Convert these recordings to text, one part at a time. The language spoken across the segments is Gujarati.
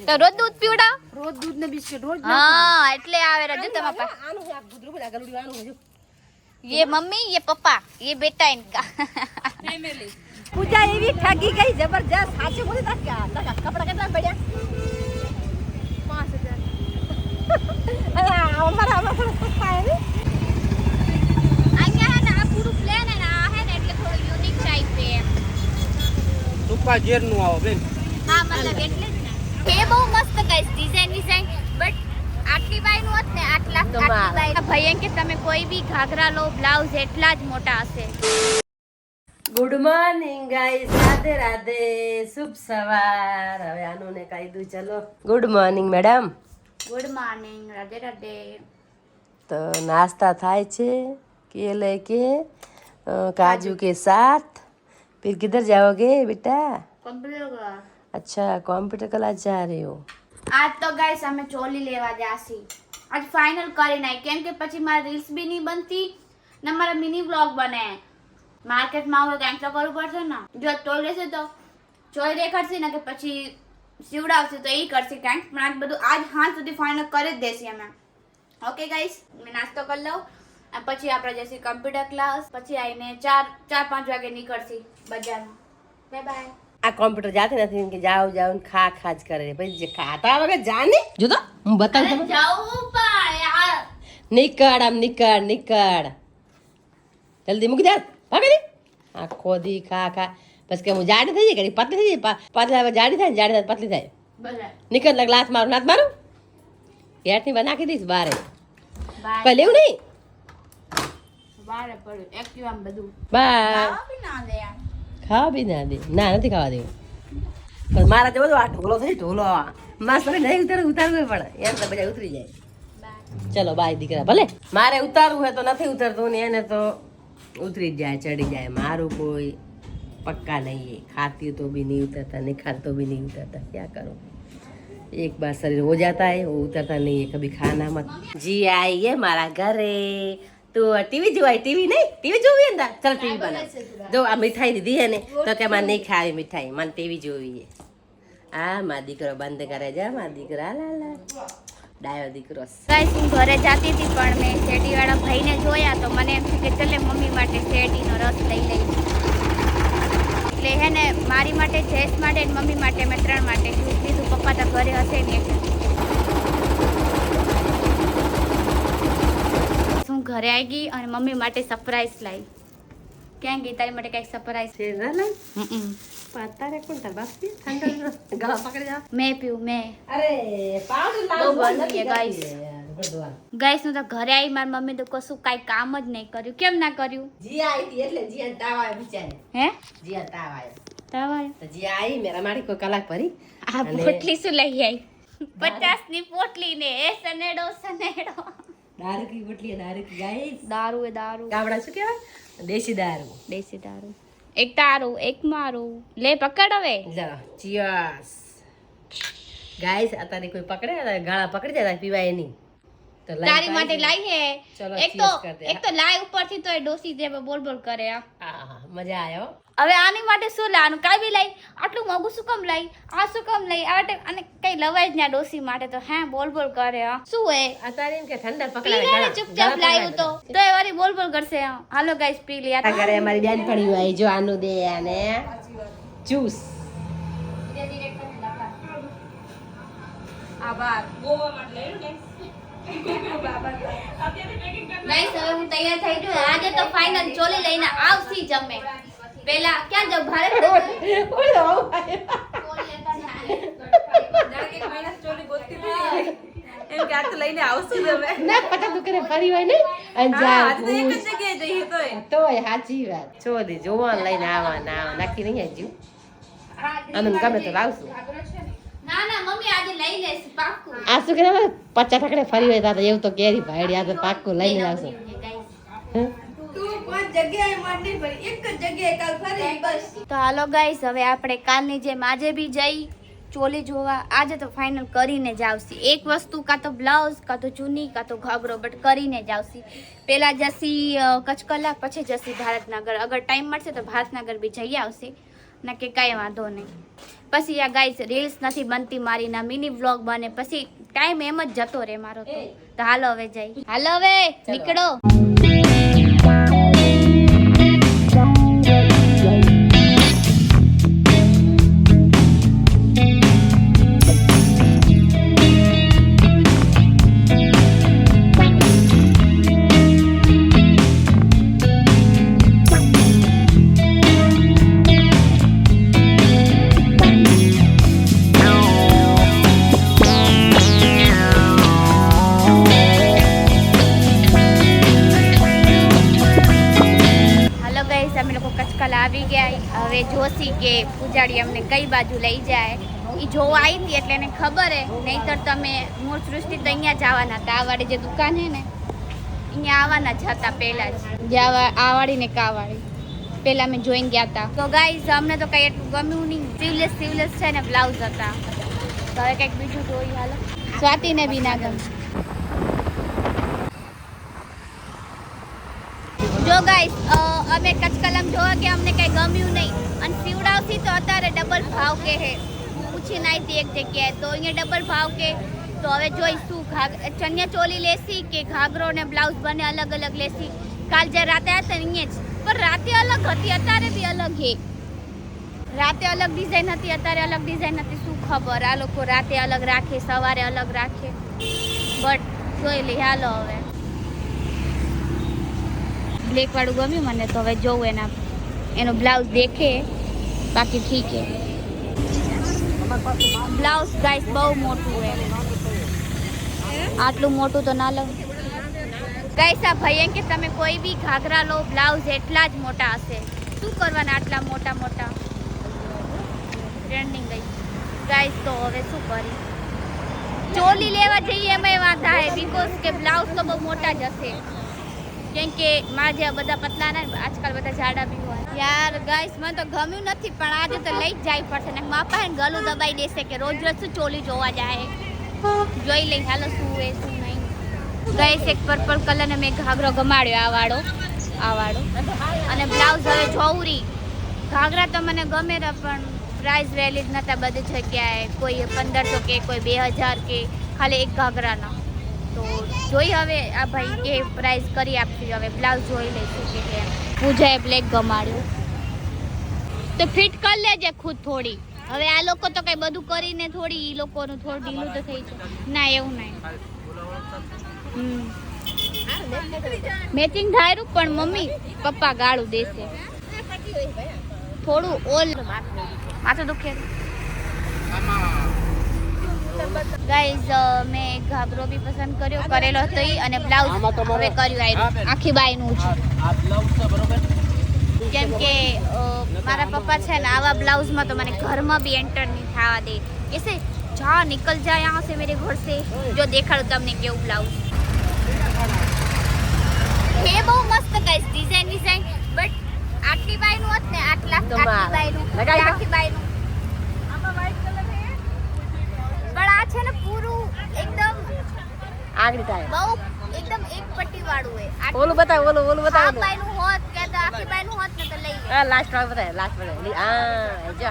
તો રોજ દૂધ પીવડાવ રોજ દૂધ ને બિસ્કિટ રોજ हाँ એટલે આવે રજો તમારા પા આનું છે આ ગુદરું બધા ગલુડી આનું છે ये मम्मी ये पापा ये बेटा इनका ફેમિલી પૂજા એવી ઠગી ગઈ જબરજસ્ત સાચું બોલી તા કે કપડા કેટલા પડ્યા 5000 અમારા થોડું સસ્તા હે અહીંયા હે ને આ પૂરું પ્લેન હે ને આ હે ને એટલે થોડું યુનિક ટાઈપ છે ટૂંકા ઝેર નું આવો બેન હા મતલબ એટલે જ ને એ બહુ મસ્ત ગાઈસ ડિઝાઇન બટ આટલી બાય નું હોત ને આટલી બાય ભૈયા કે તમે કોઈ બી ઘાઘરા લો બ્લાઉઝ એટલા જ મોટા હશે good morning guys Radhe Radhe શુભ સવાર હવે આનું ને કહી દઉં ચલો good morning madam good morning Radhe Radhe तो नाश्ता થાય છે केले के काजू के साथ फिर किधर जाओगे बेटा કમ્પ્લીટ अच्छा कंप्यूटर क्लास जा रहे हो આજ તો ગાઈસ અમે ચોલી લેવા જાસી આજ ફાઇનલ કરી નાખી કેમ કે પછી મારે રીલ્સ બી નહીં બનતી ને મારા મિની વ્લોગ બને માર્કેટમાં આવું કંઈક તો કરવું પડશે ને જો ચોલ લેશે તો ચોલ દેખાડશે ને કે પછી સીવડાવશે તો એ કરશે કંઈક પણ આજ બધું આજ હાથ સુધી ફાઇનલ કરી જ દેસી અમે ઓકે ગાઈસ મેં નાસ્તો કરી લઉં અને પછી આપણે જઈશું કમ્પ્યુટર ક્લાસ પછી આવીને 4-5 વાગે નીકળશી બજારમાં બાય બાય આ કોમ્પ્યુટર જાતે નથી કે જાઓ જાઓ ને ખા ખા જ કરે પછી જે ખાતા વગર જાને જો તો હું બતાવું તમને જાવું પણ યાર નીકળ આમ નીકળ જલ્દી મૂકી દે ભાગી આખો દી ખા ખા બસ કે હું જાડી થઈ જાય કે પતલી થઈ જાય પતલી જાડી થાય જાડી થાય પતલી થાય બરાબર નીકળ ને ગ્લાસ મારું નાથ મારું ગેટની બના નાખી દઈશ બારે બાય પહેલે એવું નહીં વારે પડ્યું એક્ટિવ આમ બધું બાય બી ના દે યાર ખાવા બી ના દે ના નથી ખાવા દેવું પણ મારા જેવો આ ઢોલો થઈ ઢોલો માસ તમે નહીં ઉતારવું પણ એમ તો બધા ઉતરી જાય ચલો બાય દીકરા ભલે મારે ઉતારવું હોય તો નથી ઉતરતું ને એને તો ઉતરી જાય ચડી જાય મારું કોઈ પક્કા નહીં है खाती तो भी नहीं उतरता नहीं खाते तो भी नहीं उतरता क्या करो एक बार शरीर हो जाता है वो उतरता नहीं है कभी खाना मत जी आइए मारा घरे तो टीवी जो आई टीवी नहीं टीवी જોવી અંદર ચલ ટીવી બના જો આ મીઠાઈ દીધી હે ને તો કે મને નહીં ખાવી મીઠાઈ મને ટીવી જોવી છે આ મારા દીકરો બંધ કરે જા મારા દીકરા લા લા ડાયો દીકરો ગાઈસ હું ઘરે જાતી હતી પણ મેં શેરડીવાળા ભાઈને જોયા તો મને એમ થયું કે ચલે મમ્મી માટે શેરડીનો રસ લઈ લઈ એટલે હે ને મારી માટે જેસ માટે ને મમ્મી માટે મેં 3 માટે લીધું પપ્પા તો ઘરે હશે ને એટલે હું ઘરે આવી ગઈ અને મમ્મી માટે સરપ્રાઈઝ લાવી ક્યાં ગઈ તારી માટે કઈક સરપ્રાઈઝ છે ના ના પાતારે કોણ તાર બાપ પી ઠંડા ગળા પકડી જા મેં પીવું મેં અરે પાવડર બહુ લાવ ગરમી છે ગાઈસ ગાઈસ હું તો ઘરે આવી મારી મમ્મી તો કશું કાંઈ કામ જ નહીં કર્યું કેમ ના કર્યું જી આવી હતી એટલે જીયા તાવ આવ્યો બિચારે હે જીયા તાવ આવ્યો તાવાય તો જીયા આવી મેરા મારી કોઈ કલાક ભરી આ પોટલી શું લઈ આવી 50 ની પોટલી ને એ સનેડો દારૂ કી બોટલી દારૂ કી ગાઈસ દારૂ એ દારૂ ગાવડા શું કહેવાય દેશી દારૂ એક તારું એક મારું લે પકડ હવે જા ચીયર્સ ગાઈસ અત્યારે કોઈ પકડે ગાળા પકડી જાય પીવાય નહીં તો તારી માટે લાઈ હે ચલો એક તો લાઈ ઉપરથી તો એ ડોસી જે બોલ બોલ કરે હા મજા આવ્યો હવે આની માટે શું લાવવાનું કાઈ બી લાઈ આટલું મોંઘું શું કામ લાઈ આ શું કામ લાઈ આ અને કઈ લવાય જ ના ડોસી માટે તો હે બોલ બોલ કરે શું હે અત્યારે એમ કે ઠંડા પી લે પકડાય ચૂપચાપ લાવ્યું તો એ વારી બોલ બોલ કરશે હાલો ગાઈસ પી લે આ ઘરે અમારી બેન પડી હોય જો આનું દે અને જ્યુસ આભાર ગાઈસ હવે હું તૈયાર થઈ ગયો આજે તો ફાઇનલ ચોલી લઈને આવશી જમે પેલા ક્યાં જાવ ભારત એમ કે આ તો લઈને આવશું તમે ના પતા તું કરે ફરી હોય ને અંજાર આજે તો એક જ જગ્યાએ જઈએ તોય સાચી વાત છોડી જોવા લઈને આવવાના નક્કી નહીં હજુ અને ગમે તો લાવશું ના ના મમ્મી આજે લઈ લેશ પાક્કું આ શું કરે 50 ઠકડે ફરી હોય તો એવું તો કેરી ભાઈડી આ તો પાક્કું લઈને આવશું તું પાંચ જગ્યાએ માંડી પડી એક જ જગ્યાએ કાલ ફરી બસ તો હાલો ગાઈસ હવે આપણે કાલની જેમ આજે બી જઈ ચોલી જોવા આજે તો ફાઇનલ કરીને જ આવશી એક વસ્તુ કાં તો બ્લાઉઝ કાં તો ચુની કાં તો ઘાઘરો બટ કરીને જ આવશી પહેલા જશી કચ્છ કલા પછી જશી ભારતનગર અગર ટાઈમ મળશે તો ભારતનગર બી જઈ આવશે ને કે કાંઈ વાંધો નહીં. પછી આ ગાઈસ રીલ્સ નથી બનતી મારી, ના મિની વ્લોગ બને, પછી ટાઈમ એમ જ જતો રહે મારો તો હાલો હવે જઈ, હાલો હવે નીકળો. અમે લોકો કચકલ આવી ગયા. હવે જોશી કે પૂજાડી અમને કઈ બાજુ લઈ જાય એ જોવા આવી હતી એટલે એને ખબર હે, નહીંતર તમે મૂળ સૃષ્ટિ તો અહીંયા જ આવવાના હતા. આ વાળી જે દુકાન છે ને અહીંયા આવવાના જ હતા પહેલાં જ, આ વાળી ને કા વાળી પહેલાં અમે જોઈને ગયા હતા. તો ગાઈઝ અમને તો કંઈ એટલું ગમ્યું નહીં. સીવલેસ છે ને બ્લાઉઝ હતા. તો હવે કંઈક બીજું જોઈ હાલો. સ્વાતિને બી ના ગમે. જો ગાઈસ અમે કચકલમ જોવા કે અમને કઈ ગમ્યું નહીં અને સીવડાવથી તો અત્યારે ડબલ ભાવ કે હે. પૂછીને આવી હતી એક જગ્યાએ તો અહીંયા ડબલ ભાવ કે. તો હવે જોઈશું ચણિયા ચોલી લેસી કે ઘાઘરો ને બ્લાઉઝ બને અલગ અલગ લેસી. કાલ જે રાતે હતા અહીંયા જ, પણ રાતે અલગ હતી અત્યારે બી અલગ હે. રાતે અલગ ડિઝાઇન હતી અત્યારે અલગ ડિઝાઇન હતી. શું ખબર આ લોકો રાતે અલગ રાખે સવારે અલગ રાખે, બટ જોઈ લે હાલો. હવે બ્લેક વાળું ગમ્યું મને તો હવે જોવું એનો બ્લાઉઝ દેખે, બાકી ઠીક હે. બ્લાઉઝ ગાઈસ બહુ મોટું હે, આટલું મોટું તો ના લઉં ગાઈસ. આ ભાઈ કે તમે કોઈ બી ઘાઘરા લો બ્લાઉઝ એટલા જ મોટા હશે, શું કરવાના આટલા મોટા મોટા. ટ્રેન્ડિંગ ગઈ ગાઈસ. તો હવે શું કરી, ચોલી લેવા જઈએ એમાંય વાંધા હે, બીકોઝ કે બ્લાઉઝ તો બહુ મોટા જ હશે. કેમ કે મારા જેવા બધા પતલા ને આજકાલ બધા જાડા બી હોય. યાર ગાઈસ મને તો ગમ્યું નથી, પણ આજે તો લઈ જ જાય પડશે ને માપા હે ગલું દબાઈ દેશે કે રોજ રોજ શું ચોલી જોવા જાય. જોઈ લઈ હાલો શું હે શું નહીં. ગાઈસ એક પર્પલ કલર ને મેં ઘાઘરો ગમાડ્યો આ વાળો અને બ્લાઉઝ હવે જોવરી. ઘાઘરા તો મને ગમે રહ્યા પણ પ્રાઇસ વેલિડ નતા બધી જગ્યાએ. કોઈ 1500 કે કોઈ 2000 કે ખાલી એક ઘાઘરાના. તો જોઈ હવે આ ભાઈ કે પ્રાઇસ કરી આપતી. હવે બ્લાઉઝ જોઈ લઈશું કે પૂજાએ બ્લેક ગમાડ્યું તો ફિટ કરી લેજે ખુદ થોડી. હવે આ લોકો તો કઈ બધું કરીને થોડી ઈ લોકોનું થોડું ઢીલું તો થઈ જાય ના, એવું નહીં. મેચિંગ ધાર્યું પણ મમ્મી પપ્પા ગાળું દેશે. થોડું ઓલ માથું દુખે. ગાઈઝ મેં ઘાઘરો બી પસંદ કરેલો હતો અને બ્લાઉઝ હવે કર્યું આવ્યું આખી બાઈનું છે. કેમ કે મારા પપ્પા છે ને આવા બ્લાઉઝમાં તો મને ઘરમાં બી એન્ટર નહીં થવા દે. એસે જા નિકલ જા યહાં સે મેરે ઘર સે. જો દેખાડું તમને કેવું બ્લાઉઝ હે, બહુ મસ્ત ગાઈઝ ડિઝાઇન બટ આટલી બાઈનું હોત ને આટલી બાઈનું આમાં વ્હાઈટ કલર હે પણ આ છે ને પૂરું એકદમ આગળ થાય બહુ એકદમ એક પટ્ટી વાળું હે. ઓલું બતાવ ઓલું બતાવ. આ બાઈનું હોત કે તો આખી બાઈનું હોત ને તો લઈ લે. આ લાસ્ટ વાળું બતાવ લાસ્ટ વાળું. આ જો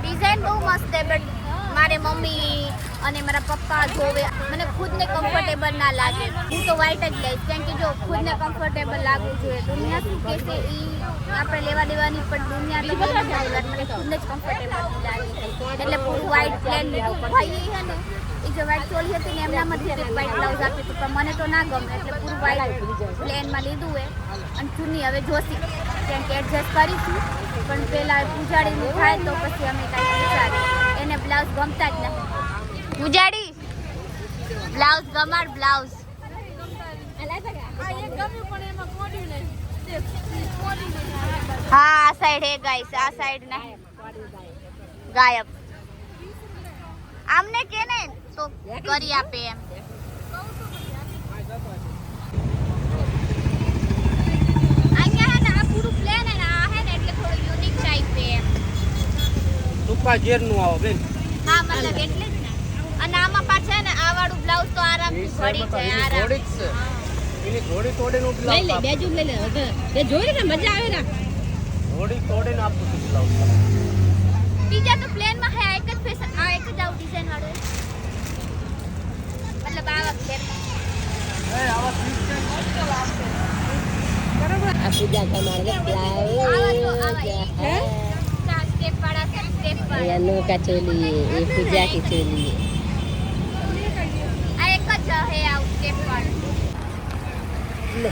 ડિઝાઇન બહુ મસ્ત છે બટ મારે મમ્મી અને મારા પપ્પા જોવે મને ખુદને કમ્ફર્ટેબલ ના લાગે. હું તો વ્હાઈટ જ લઈશ કેમ કે જો ખુદને કમ્ફર્ટેબલ લાગવું જોઈએ. દુનિયા શું કહેશે એ આપણે લેવા દેવાની પણ દુનિયા તો મને ખુદને જ કમ્ફર્ટેબલ લાગે એટલે પૂરું વ્હાઈટ પ્લેન લીધું. ભાઈ છે ને એ જે વ્હાઈટ ચોલી હતી ને એમનામાંથી એક વ્હાઈટ બ્લાઉઝ આપ્યું હતું પણ મને તો ના ગમે એટલે પૂરું વ્હાઈટ પ્લેનમાં લીધું હોય. અને ચૂની હવે જોશી કેમ કે એડજસ્ટ કરીશું પણ પહેલાં પૂજાડીનું થાય તો પછી અમે કાંઈ વિચારીએ. એને બ્લાઉઝ ગમતા જ નથી. પૂજાડી બ્લાઉઝ ગમાડ બ્લાઉઝ હા આ સાઈડ હે ગાઈસ આ સાઈડ નહીં ગાયબ. આમને કે ને તો કરી આપે એમ. અહીંયા હે ને આ પૂરું પ્લેન હે ને આ હે ને એટલે થોડું યુનિક ટાઈપ હે એમ. ટૂંકા જેર નું આવો બેન. હા મતલબ એટલે જ ને. અને આમાં પાછા ને આ વાળું બ્લાઉઝ તો આરામથી પડી જાય આરામ. એની ઘોડી તોડીને હું લઈ લે બ્લાઉઝ બે જૂન લઈ લે હવે તે જોઈ ને મજા આવે ને ઘોડી તોડીને આપું છું બ્લાઉઝ. બીજા તો પ્લેન માં હે એક જ ફેશન આ એક જ આવું ડિઝાઇન વાળો મતલબ આવા પ્લેન એ આવા સિસ્ટમ મસ્ત લાગશે. આ પૂજા તમારે આવા તો આવા હે ચાર સ્ટેપ વાળા છે સ્ટેપ વાળા અનોખા ચોલી એ પૂજા की ચોલી આ એક જ હે આવું સ્ટેપ વાળું લે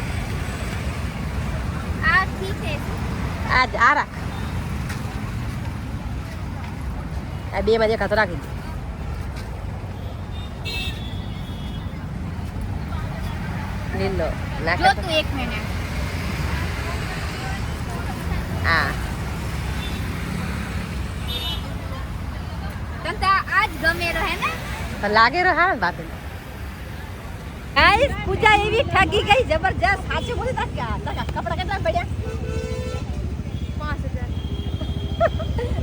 આ ઠીક છે આજ આ રાખ આ બે માં જે ખાતો રાખી દે લીલો જો નાખ તું એક મિનિટ આ તને આજ ગમે રહે ને પણ લાગે રો હા બાપ ગાઈસ પૂજા એવી ઠગી ગઈ જબરજસ્ત સાચું બોલી તા કપડા કેટલા પડ્યા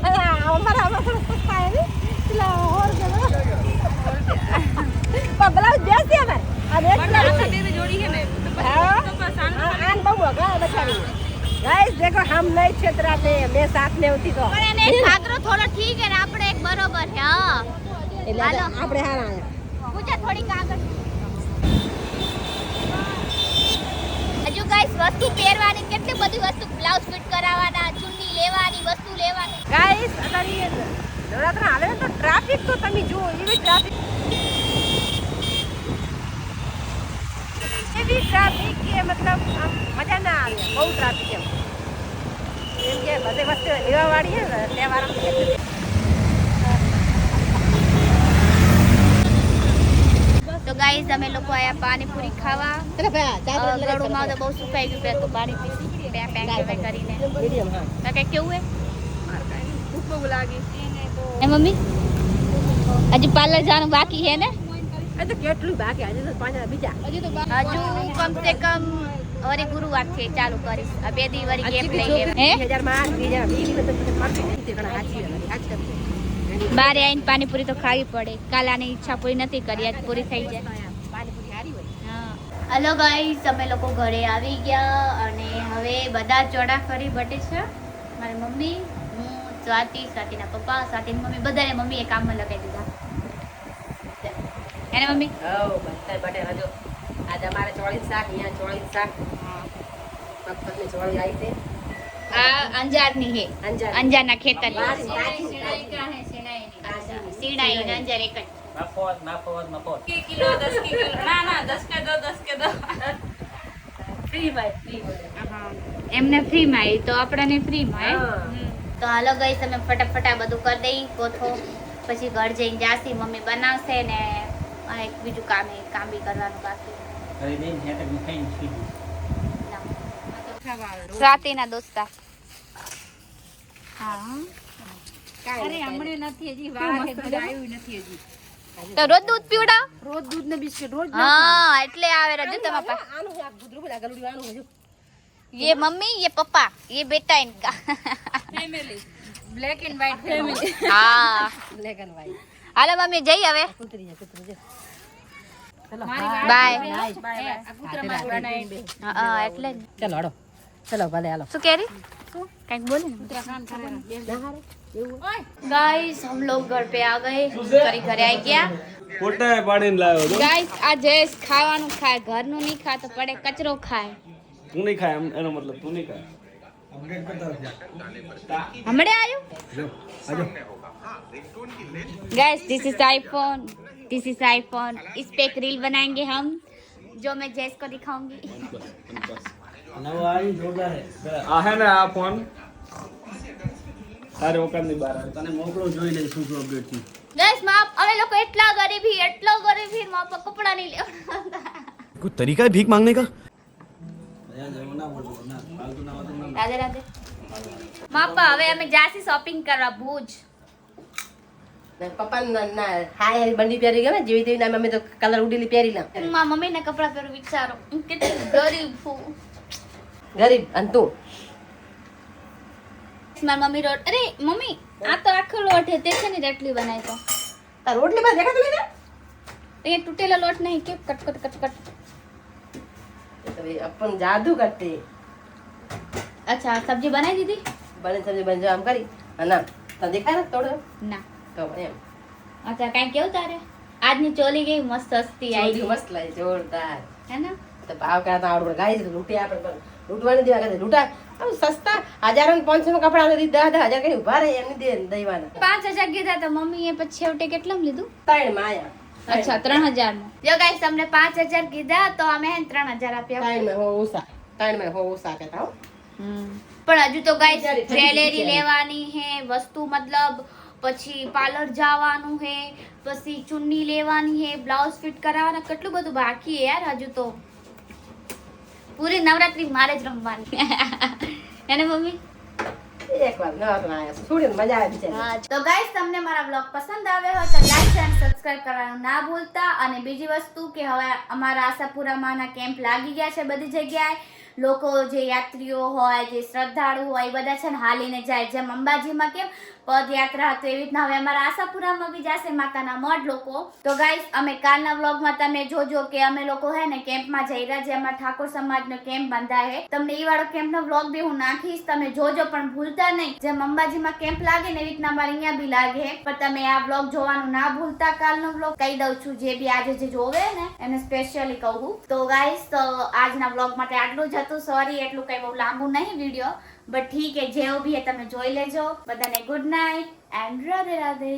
5000 અમારા થોડું સસ્તા હે પેલા હોર ગયો પણ બ્લાઉઝ બેસી અમે અને એક जोड़ी है मैं આન બહુ ગા બચાવી ગાઈસ દેખો હમ નહીં છેતરાતે મેં સાથ ને ઉતી તો પણ એને ખાતરો થોડો ઠીક હે ને આપણે એક બરોબર છે હા એટલે હાલો. આપણે હારા આયા પૂજા થોડીક આગળ હજુ ગાઈસ વસ્તુ પહેરવાની કેટલી બધી વસ્તુ બ્લાઉઝ ફિટ કરાવવાના ચુન્ની લેવાની વસ્તુ લેવાની ગાઈસ અત્યારે નવરાત્રા આવે ને તો ટ્રાફિક તો તમે જુઓ એવી ટ્રાફિક કે મતલબ આમ મજા ના આવે બહુ ટ્રાફિક એમ કે બધી વસ્તુ લેવા વાળી હે ને તહેવાર તો ગાઈસ અમે લોકો આયા પાણીપુરી ખાવા ગળુમાં તો બહુ સુકાઈ ગયું પેલા તો પાણી પીસી બે પેક હવે કરીને મીડિયમ હા કાકે કેવું હે भूख लगी એ મમ્મી હજી પાર્લર જવાનું બાકી હે ને એ તો કેટલું બાકી આજે તો પાંચ બીજા હજુ કમ સે કમ વરી ગુરુવાર થી ચાલુ કરીશ આ બે દી વરી ગેપ લઈ લે હે 2000 માં 2020 માં તો પડતી નથી તે ઘણા હાચી બારે આવીને પાણીપુરી તો ખાવી પડે કાલ આની ઈચ્છા પૂરી નથી કરી આજ પૂરી થઈ જાય પાણીપુરી હારી હોય હેલો ગાઈસ અમે લોકો ઘરે આવી ગયા અને હવે બધા ચોડા ફરી બટે છે મારી મમ્મી હું સ્વાતિના પપ્પા સ્વાતિની મમ્મી બધાને મમ્મીએ કામમાં લગાવી દીધા એને મમ્મી ઓ બધા બટે હજો આજ અમારે 40 શાક અહીંયા 40 શાક મગફળીની ચોળી આવી છે આ અંજારની હે અંજાર. અંજારના ખેતર બારી, સીણાઈ ને અંજાર એક જ મફત किलो 10 किलो ना ना 10 के दो 10 के दो ફ્રી ભાઈ ફ્રી એમને ફ્રી માં આવી તો આપણને ફ્રી માં હા. તો હાલો ગઈ તમે ફટાફટ આ બધું કરી દઈ કોથો પછી ઘર જઈને જાસી મમ્મી બનાવશે ને આ એક બીજું કામ બી કરવાનું બાકી કરી દઈને હેઠળ મીઠાઈ સીધી. સ્વાતિના દોસ્તા હા अरे हमने નથી હજી વાર હે બધું આવ્યું નથી હજી તો રોજ દૂધ પીવડાવ રોજ દૂધ ને બિસ્કિટ રોજ હા એટલે આવે રજુ તમારા પાસે આનું આ ગુદરું બોલા ગલુડી આનું હજુ ये मम्मी ये पापा ये बेटा इनका family black and white family हाँ બ્લેક એન્ડ વ્હાઈટ હાલો મમ્મી જઈ હવે કુતરી છે ચલો બાય બાય આ કૂતરા માં બનાવી હા એટલે જ. ચલો હડો ચલો ભલે હાલો શું कह रही कहीं बोले गाइस हम लोग घर पे आ गए ફરી ઘરે આવી ગયા પોતે પાડીને લાવ્યો તો ગાઈસ આ જયેશ ખાવાનું ખાય ઘરનું નહીં ખાતો પડે કચરો ખાય તું નહીં ખાય એનો મતલબ તું નહીં ખાય હમણે આવ્યું गाइस दिस इज आईफोन इस पे एक रील बनाएंगे हम जो मैं जयेश को दिखाऊंगी આ હે ને આ ફોન તારે ઓકારની બહાર આવે તને મોકલો જોઈ લે શું શું અપડેટ થી गाइस माप અમે લોકો એટલા ગરીબી માપ કપડા નહીં લેવાના कोई तरीका है भीख मांगने का રાધે રાધે માપા હવે અમે જાસી શોપિંગ કરવા ભુજ પપ્પા ના હાય બંડી પહેરી ગયા ને જેવી તેવી ના મમ્મી તો કલર ઉડીલી પહેરી લા મારા મમ્મીને કપડા પહેરું વિચારો હું કેટલી ગરીબ છું ગરીબ અને તું મારી મમ્મી રોટ અરે મમ્મી આ તો આખો લોટ હે તે છે ને રોટલી બનાવી તો તાર રોટલી બસ દેખાતું ને એ તૂટેલો લોટ નહીં કે કટ કટ કટ કટ तो भाई अपन जादू करते અચ્છા સબ્જી બનાવી દીધી बने सब्जी बन जाओ हम करी है ना तो देखा ना थोड़ा ના तो एम અચ્છા કાંઈ કેવું તારે આજની ચોલી કેવી મસ્ત સસ્તી ચોલી આવી મસ્ત લાગે જોરદાર હે ને તો ભાવ કરતા આવડે ગાય છે લૂંટી આપણે પણ લૂંટવાની દેવા કરે લૂંટા આમ સસ્તા 1000 500 કપડા આવે 10,000 કઈ ઉભા રહે એમની દે દઈવાના 5,000 કીધા તો મમ્મીએ પછી છેવટે કેટલામાં લીધું ત્રણ માયા અચ્છા 3,000 નું જો ગાઈસ તમને 5,000 કીધા તો અમે 3,000 આપ્યા ત્રણ में हो उसा ત્રણ में हो उसा कहता हूं પણ હજુ તો ગાઈસ ઠંડી થઈ જ્વેલરી જાય. લેવાની હે વસ્તુ મતલબ પછી પાર્લર જવાનું હે પછી ચુન્ની લેવાની હે બ્લાઉઝ ફિટ કરાવવાના કેટલું બધું બાકી હે યાર હજુ તો પૂરી નવરાત્રી મારે જ રમવાની એને મમ્મી એક વાર નવરાત્રા આયા છે છોડીને મજા આવે છે હા તો ગાઈસ તમને મારા બ્લોગ પસંદ આવ્યો હોય તો લાઈક અને સબસ્ક્રાઇબ કરવાનું ના ભૂલતા અને બીજી વસ્તુ કે હવે અમારા આશાપુરામાંના કેમ્પ લાગી ગયા છે બધી જગ્યાએ લોકો જે યાત્રીઓ હોય જે શ્રદ્ધાળુ હોય એ બધા છે ને હાલીને જાય જેમ અંબાજીમાં કેમ પદયાત્રા હતો એવી રીતના હવે અમારા આશાપુરામાં બી જશે માતાના મઢ લોકો તો ગાઈસ અમે કાલના વ્લોગમાં તમે જોજો કે અમે લોકો હે ને કેમ્પમાં જઈ રહ્યા છે અમારા ઠાકોર સમાજનો કેમ્પ બંધાય છે તમને એ વાળો કેમ્પનો વ્લોગ બી હું નાખીશ તમે જોજો પણ ભૂલતા નહીં જેમ અંબાજીમાં કેમ્પ લાગે ને એવી રીતના અમારે અહીંયા બી લાગે પણ તમે આ વ્લોગ જોવાનું ના ભૂલતા કાલનો વ્લોગ કહી દઉં છું જે બી આજે જે જોવે ને એને સ્પેશિયલી કહું તો ગાઈસ તો આજના વ્લોગ માટે આટલું જ હતું સોરી એટલું કઈ બહુ લાંબુ નહીં વિડીયો બટ ઠીક હે જેવું બી હે તમે જોઈ લેજો બધાને good night and Radhe Radhe